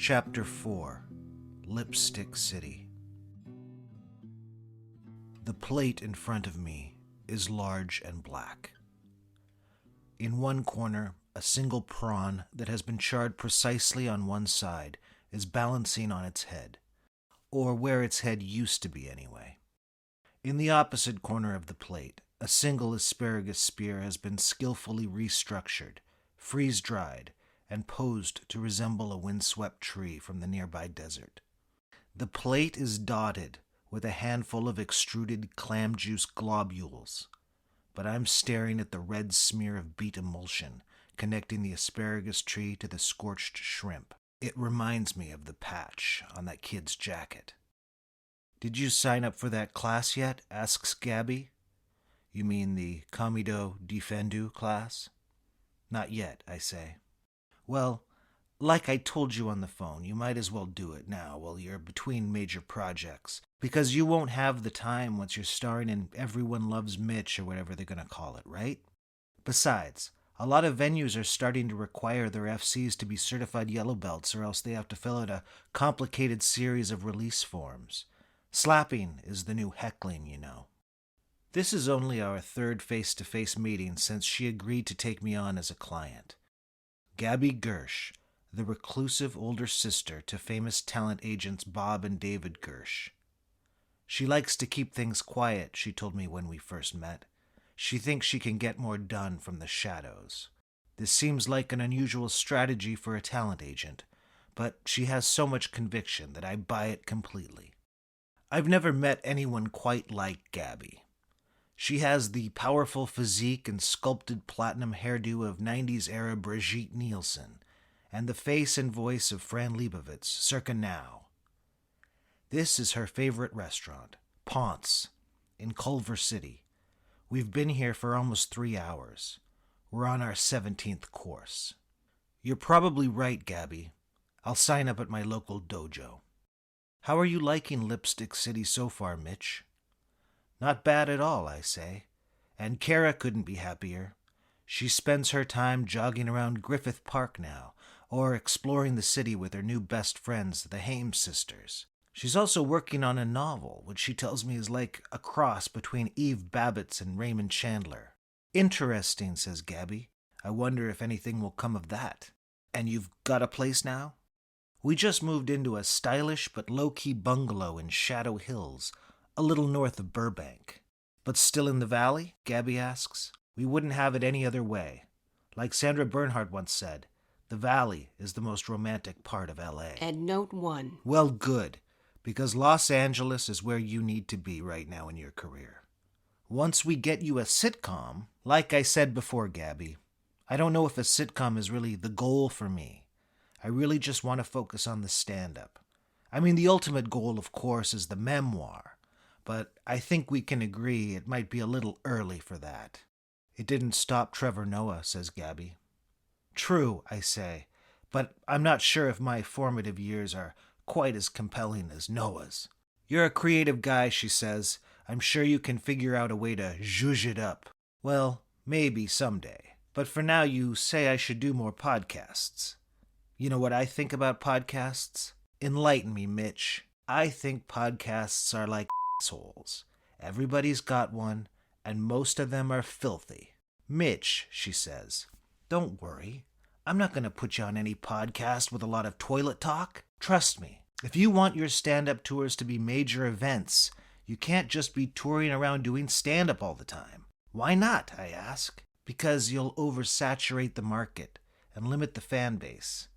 Chapter 4, Lipstick City. The plate in front of me is large and black. In one corner, a single prawn that has been charred precisely on one side is balancing on its head, or where its head used to be anyway. In the opposite corner of the plate, a single asparagus spear has been skillfully restructured, freeze-dried, and posed to resemble a windswept tree from the nearby desert. The plate is dotted with a handful of extruded clam juice globules, but I'm staring at the red smear of beet emulsion connecting the asparagus tree to the scorched shrimp. It reminds me of the patch on that kid's jacket. "Did you sign up for that class yet?" asks Gabby. "You mean the Comido Defendu class?" "Not yet," I say. "Well, like I told you on the phone, you might as well do it now while you're between major projects, because you won't have the time once you're starring in Everyone Loves Mitch or whatever they're going to call it, right? Besides, a lot of venues are starting to require their FCs to be certified yellow belts, or else they have to fill out a complicated series of release forms. Slapping is the new heckling, you know." This is only our third face-to-face meeting since she agreed to take me on as a client. Gabby Gersh, the reclusive older sister to famous talent agents Bob and David Gersh. She likes to keep things quiet, she told me when we first met. She thinks she can get more done from the shadows. This seems like an unusual strategy for a talent agent, but she has so much conviction that I buy it completely. I've never met anyone quite like Gabby. She has the powerful physique and sculpted platinum hairdo of 90s-era Brigitte Nielsen, and the face and voice of Fran Lebowitz, circa now. This is her favorite restaurant, Ponce, in Culver City. We've been here for almost 3 hours. We're on our 17th course. "You're probably right, Gabby. I'll sign up at my local dojo." "How are you liking Lipstick City so far, Mitch?" "Not bad at all," I say. "And Kara couldn't be happier. She spends her time jogging around Griffith Park now, or exploring the city with her new best friends, the Hames sisters. She's also working on a novel, which she tells me is like a cross between Eve Babbitts and Raymond Chandler." "Interesting," says Gabby. "I wonder if anything will come of that." "And you've got a place now?" "We just moved into a stylish but low-key bungalow in Shadow Hills, a little north of Burbank." "But still in the valley?" Gabby asks. "We wouldn't have it any other way. Like Sandra Bernhard once said, the valley is the most romantic part of L.A. Endnote 1. "Well, good, because Los Angeles is where you need to be right now in your career. Once we get you a sitcom, like I said before, Gabby, I don't know if a sitcom is really the goal for me. I really just want to focus on the stand-up. I mean, the ultimate goal, of course, is the memoir, but I think we can agree it might be a little early for that." "It didn't stop Trevor Noah," says Gabby. "True," I say, "but I'm not sure if my formative years are quite as compelling as Noah's." "You're a creative guy," she says. "I'm sure you can figure out a way to zhuzh it up." "Well, maybe someday. But for now you say I should do more podcasts. You know what I think about podcasts? Enlighten me, Mitch. I think podcasts are like assholes. Everybody's got one, and most of them are filthy." "Mitch," she says, "don't worry. I'm not going to put you on any podcast with a lot of toilet talk. Trust me, if you want your stand-up tours to be major events, you can't just be touring around doing stand-up all the time." "Why not?" I ask. "Because you'll oversaturate the market and limit the fan base.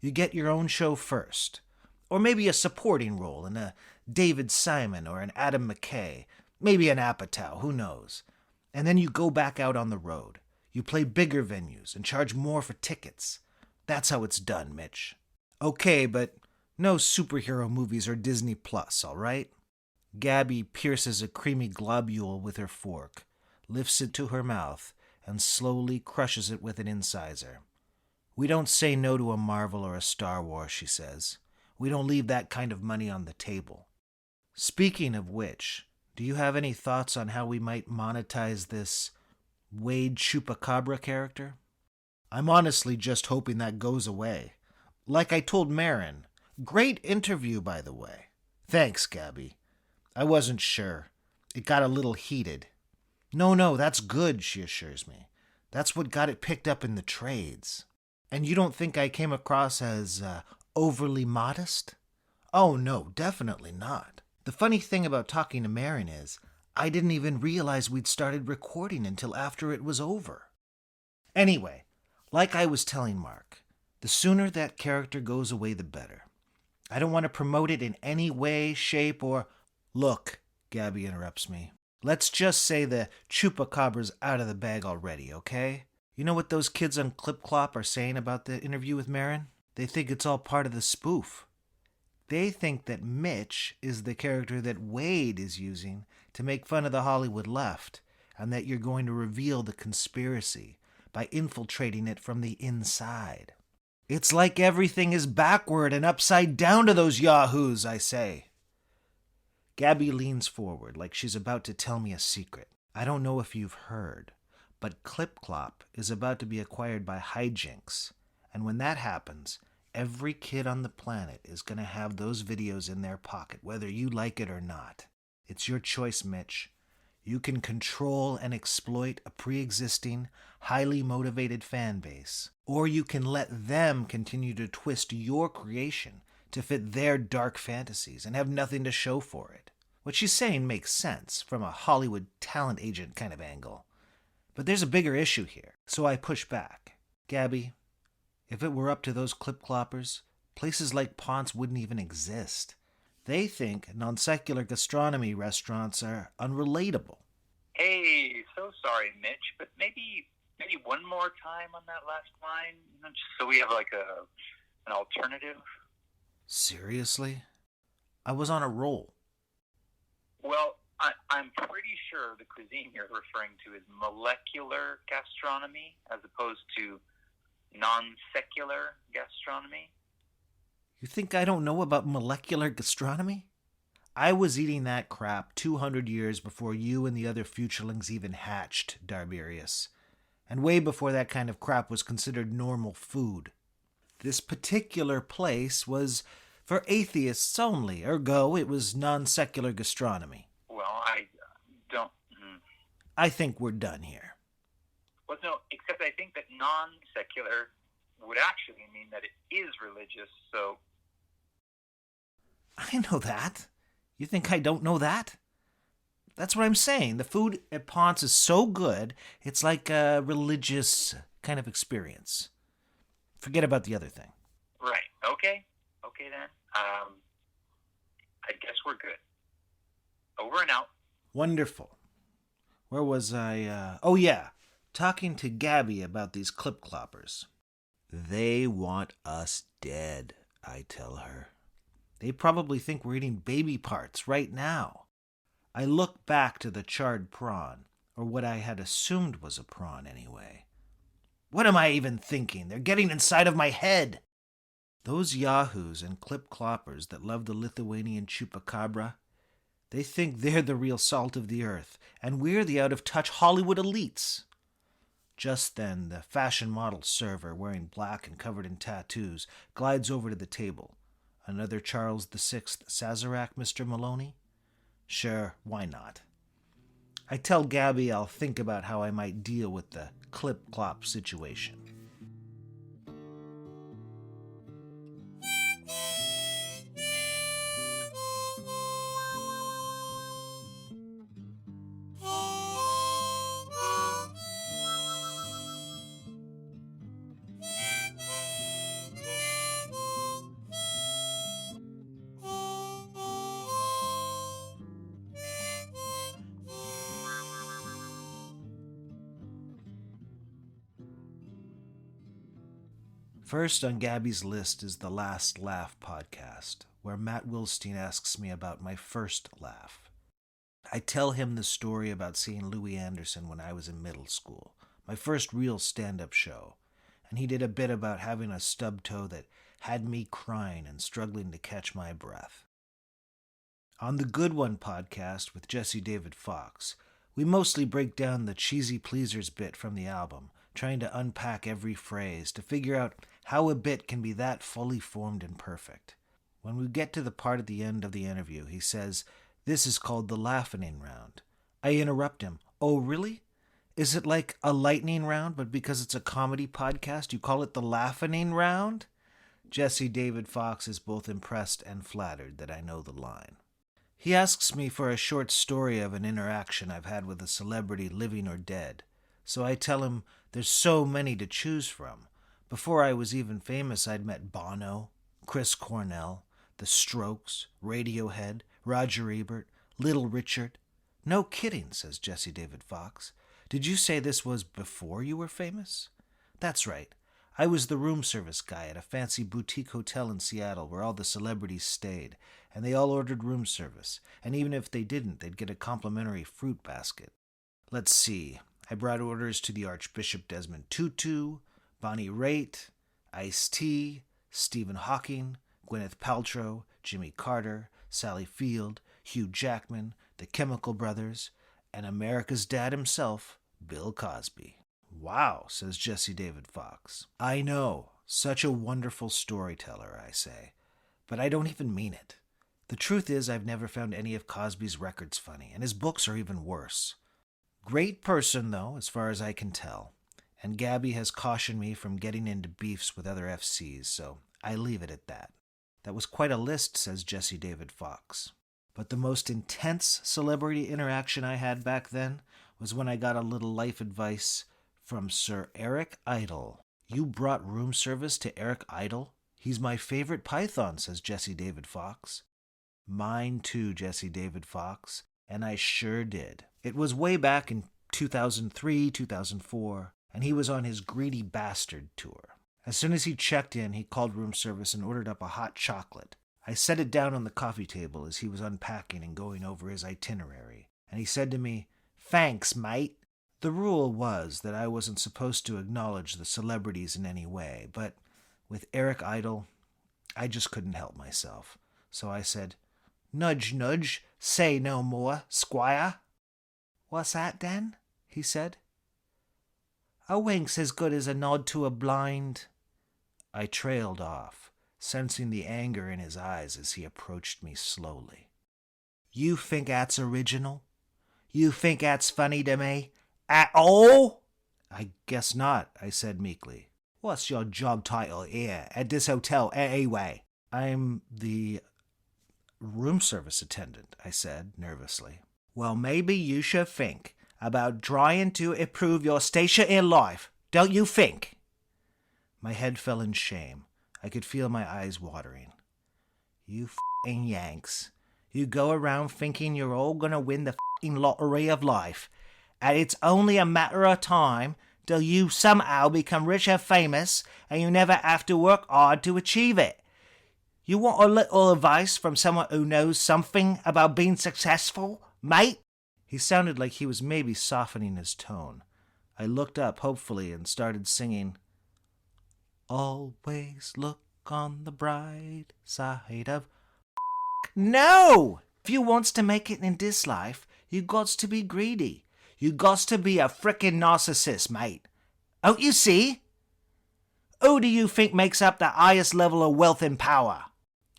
You get your own show first, or maybe a supporting role in a David Simon or an Adam McKay, maybe an Apatow, who knows. And then you go back out on the road. You play bigger venues and charge more for tickets. That's how it's done, Mitch." "Okay, but no superhero movies or Disney Plus, all right?" Gabby pierces a creamy globule with her fork, lifts it to her mouth, and slowly crushes it with an incisor. "We don't say no to a Marvel or a Star Wars," she says. "We don't leave that kind of money on the table." "Speaking of which, do you have any thoughts on how we might monetize this Wade Chupacabra character?" "I'm honestly just hoping that goes away. Like I told Marin, Great interview, by the way. Thanks, Gabby. I wasn't sure. It got a little heated. No, that's good, she assures me. That's what got it picked up in the trades. And you don't think I came across as overly modest? Oh, no, definitely not. The funny thing about talking to Marin is, I didn't even realize we'd started recording until after it was over. Anyway, like I was telling Mark, the sooner that character goes away, the better. I don't want to promote it in any way, shape, or... Look, Gabby interrupts me. Let's just say the chupacabra's out of the bag already, okay? You know what those kids on Clip Clop are saying about the interview with Marin? They think it's all part of the spoof. They think that Mitch is the character that Wade is using to make fun of the Hollywood left, and that you're going to reveal the conspiracy by infiltrating it from the inside. It's like everything is backward and upside down to those yahoos, I say. Gabby leans forward like she's about to tell me a secret. I don't know if you've heard, but Clip Clop is about to be acquired by Hijinks, and when that happens, every kid on the planet is going to have those videos in their pocket, whether you like it or not. It's your choice, Mitch. You can control and exploit a pre-existing, highly motivated fan base, or you can let them continue to twist your creation to fit their dark fantasies and have nothing to show for it. What she's saying makes sense from a Hollywood talent agent kind of angle. But there's a bigger issue here, so I push back. Gabby, if it were up to those clip-cloppers, places like Ponce wouldn't even exist. They think non-secular gastronomy restaurants are unrelatable. Hey, so sorry, Mitch, but maybe one more time on that last line, just so we have like an alternative. Seriously? I was on a roll. Well, I'm pretty sure the cuisine you're referring to is molecular gastronomy as opposed to non-secular gastronomy. You think I don't know about molecular gastronomy? I was eating that crap 200 years before you and the other futurelings even hatched, Darberius. And way before that kind of crap was considered normal food. This particular place was for atheists only, ergo it was non-secular gastronomy. Well, I don't... I think we're done here. Well, no, except I think that non-secular would actually mean that it is religious, so... I know that. You think I don't know that? That's what I'm saying. The food at Ponce is so good, it's like a religious kind of experience. Forget about the other thing. Right. Okay then. I guess we're good. Over and out. Wonderful. Where was I? Oh yeah, talking to Gabby about these clip-cloppers. They want us dead, I tell her. They probably think we're eating baby parts right now. I look back to the charred prawn, or what I had assumed was a prawn anyway. What am I even thinking? They're getting inside of my head. Those yahoos and clip-cloppers that love the Lithuanian chupacabra, they think they're the real salt of the earth, and we're the out-of-touch Hollywood elites. Just then, the fashion model server, wearing black and covered in tattoos, glides over to the table. Another Charles VI Sazerac, Mr. Maloney? Sure, why not? I tell Gabby I'll think about how I might deal with the clip-clop situation. First on Gabby's list is the Last Laugh podcast, where Matt Wilstein asks me about my first laugh. I tell him the story about seeing Louis Anderson when I was in middle school, my first real stand-up show, and he did a bit about having a stub toe that had me crying and struggling to catch my breath. On the Good One podcast with Jesse David Fox, we mostly break down the Cheesy Pleasers bit from the album, trying to unpack every phrase to figure out how a bit can be that fully formed and perfect. When we get to the part at the end of the interview, he says, "This is called the laughing round." I interrupt him. "Oh, really? Is it like a lightning round, but because it's a comedy podcast, you call it the laughing round?" Jesse David Fox is both impressed and flattered that I know the line. He asks me for a short story of an interaction I've had with a celebrity, living or dead. So I tell him there's so many to choose from. Before I was even famous, I'd met Bono, Chris Cornell, The Strokes, Radiohead, Roger Ebert, Little Richard. "No kidding," says Jesse David Fox. "Did you say this was before you were famous?" "That's right. I was the room service guy at a fancy boutique hotel in Seattle where all the celebrities stayed, and they all ordered room service, and even if they didn't, they'd get a complimentary fruit basket. Let's see. I brought orders to the Archbishop Desmond Tutu, Bonnie Raitt, Ice-T, Stephen Hawking, Gwyneth Paltrow, Jimmy Carter, Sally Field, Hugh Jackman, the Chemical Brothers, and America's dad himself, Bill Cosby." "Wow," says Jesse David Fox. "I know. Such a wonderful storyteller," I say. "But I don't even mean it. The truth is I've never found any of Cosby's records funny, and his books are even worse. Great person, though, as far as I can tell. And Gabby has cautioned me from getting into beefs with other FCs, so I leave it at that." That was quite a list, says Jesse David Fox. But the most intense celebrity interaction I had back then was when I got a little life advice from Sir Eric Idle. "You brought room service to Eric Idle? He's my favorite python," says Jesse David Fox. "Mine too, Jesse David Fox, and I sure did." It was way back in 2003, 2004, and he was on his Greedy Bastard tour. As soon as he checked in, he called room service and ordered up a hot chocolate. I set it down on the coffee table as he was unpacking and going over his itinerary, and he said to me, "Thanks, mate." The rule was that I wasn't supposed to acknowledge the celebrities in any way, but with Eric Idle, I just couldn't help myself. So I said, "Nudge, nudge, say no more, squire." "What's that, then?" he said. "A wink's as good as a nod to a blind." I trailed off, sensing the anger in his eyes as he approached me slowly. "You think that's original? You think that's funny to me? At all?" "I guess not," I said meekly. "What's your job title here at this hotel anyway?" "I'm the room service attendant," I said nervously. "Well, maybe you should think about trying to improve your station in life, don't you think?" My head fell in shame. I could feel my eyes watering. "You f***ing Yanks. You go around thinking you're all gonna win the f***ing lottery of life, and it's only a matter of time till you somehow become rich and famous, and you never have to work hard to achieve it. You want a little advice from someone who knows something about being successful, mate?" He sounded like he was maybe softening his tone. I looked up hopefully and started singing, "Always look on the bright side of No! If you wants to make it in this life, you gots to be greedy. You gots to be a frickin' narcissist, mate. Don't you see? Who do you think makes up the highest level of wealth and power?"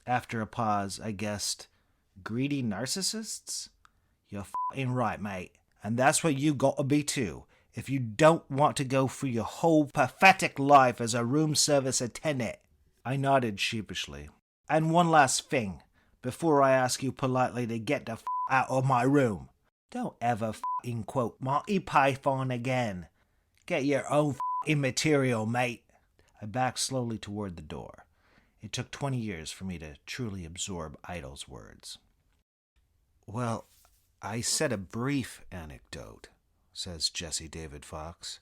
After a pause, I guessed, "Greedy narcissists?" "You're f***ing right, mate. And that's what you got to be too, if you don't want to go through your whole pathetic life as a room service attendant." I nodded sheepishly. "And one last thing, before I ask you politely to get the f*** out of my room. Don't ever f***ing quote Monty Python again. Get your own f***ing material, mate." I backed slowly toward the door. It took 20 years for me to truly absorb Idle's words. "Well, I said a brief anecdote," says Jesse David Fox,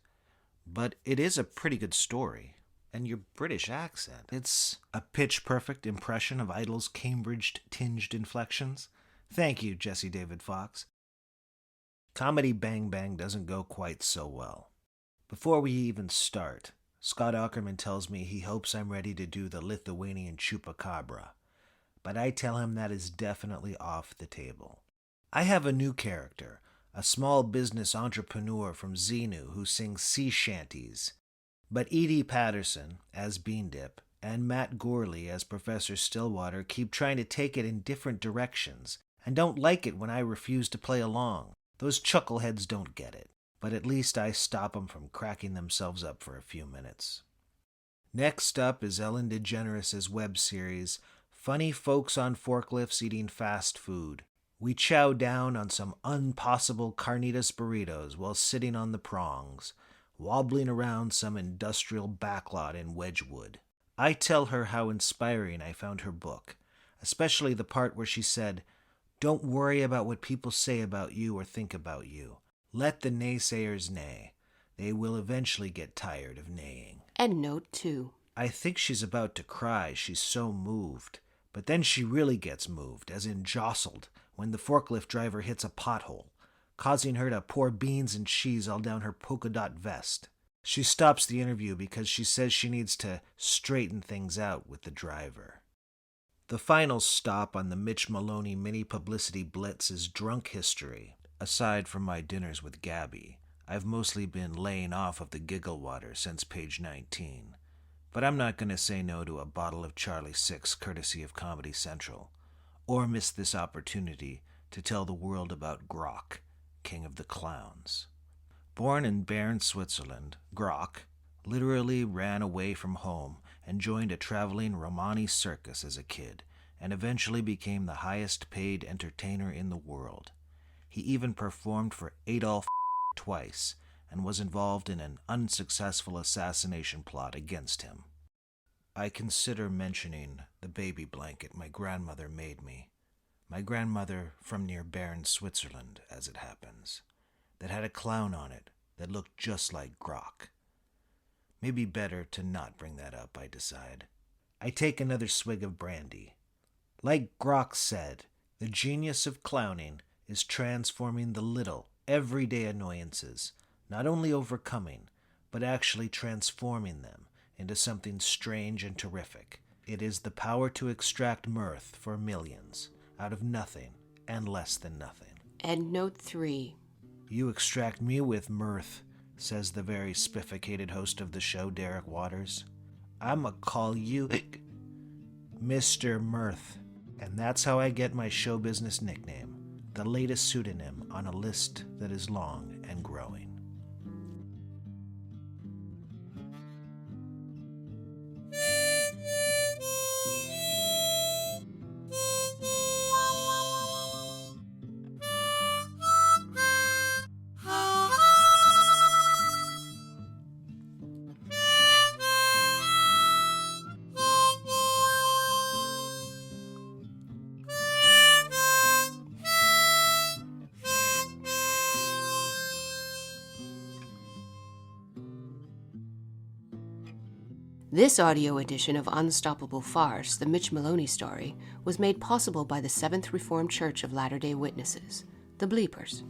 "but it is a pretty good story. And your British accent, it's a pitch-perfect impression of Idle's Cambridge-tinged inflections. Thank you, Jesse David Fox. Comedy Bang Bang doesn't go quite so well. Before we even start, Scott Ackerman tells me he hopes I'm ready to do the Lithuanian Chupacabra, but I tell him that is definitely off the table. I have a new character, a small business entrepreneur from Xenu who sings sea shanties. But E.D. Patterson, as Bean Dip, and Matt Gorley as Professor Stillwater keep trying to take it in different directions and don't like it when I refuse to play along. Those chuckleheads don't get it, but at least I stop them from cracking themselves up for a few minutes. Next up is Ellen DeGeneres' web series, Funny Folks on Forklifts Eating Fast Food. We chow down on some impossible carnitas burritos while sitting on the prongs, wobbling around some industrial backlot in Wedgwood. I tell her how inspiring I found her book, especially the part where she said, "Don't worry about what people say about you or think about you. Let the naysayers neigh. They will eventually get tired of neighing." Endnote 2. I think she's about to cry, she's so moved. But then she really gets moved, as in jostled, when the forklift driver hits a pothole, causing her to pour beans and cheese all down her polka dot vest. She stops the interview because she says she needs to straighten things out with the driver. The final stop on the Mitch Maloney mini publicity blitz is drunk history. Aside from my dinners with Gabby, I've mostly been laying off of the giggle water since page 19. But I'm not going to say no to a bottle of Charlie 6 courtesy of Comedy Central, or miss this opportunity to tell the world about Grock, king of the clowns. Born in Bern, Switzerland, Grock literally ran away from home and joined a traveling Romani circus as a kid, and eventually became the highest paid entertainer in the world. He even performed for Adolf twice, and was involved in an unsuccessful assassination plot against him. I consider mentioning the baby blanket my grandmother made me. My grandmother from near Bern, Switzerland, as it happens, that had a clown on it that looked just like Grock. Maybe better to not bring that up, I decide. I take another swig of brandy. Like Grock said, the genius of clowning is transforming the little, everyday annoyances, not only overcoming, but actually transforming them into something strange and terrific. It is the power to extract mirth for millions out of nothing and less than nothing. Endnote 3. You extract me with mirth, says the very spifficated host of the show, Derek Waters. I'ma call you Mr. Mirth, and that's how I get my show business nickname, the latest pseudonym on a list that is long and growing. This audio edition of Unstoppable Farce, the Mitch Maloney story, was made possible by the Seventh Reformed Church of Latter-day Witnesses, the Bleepers.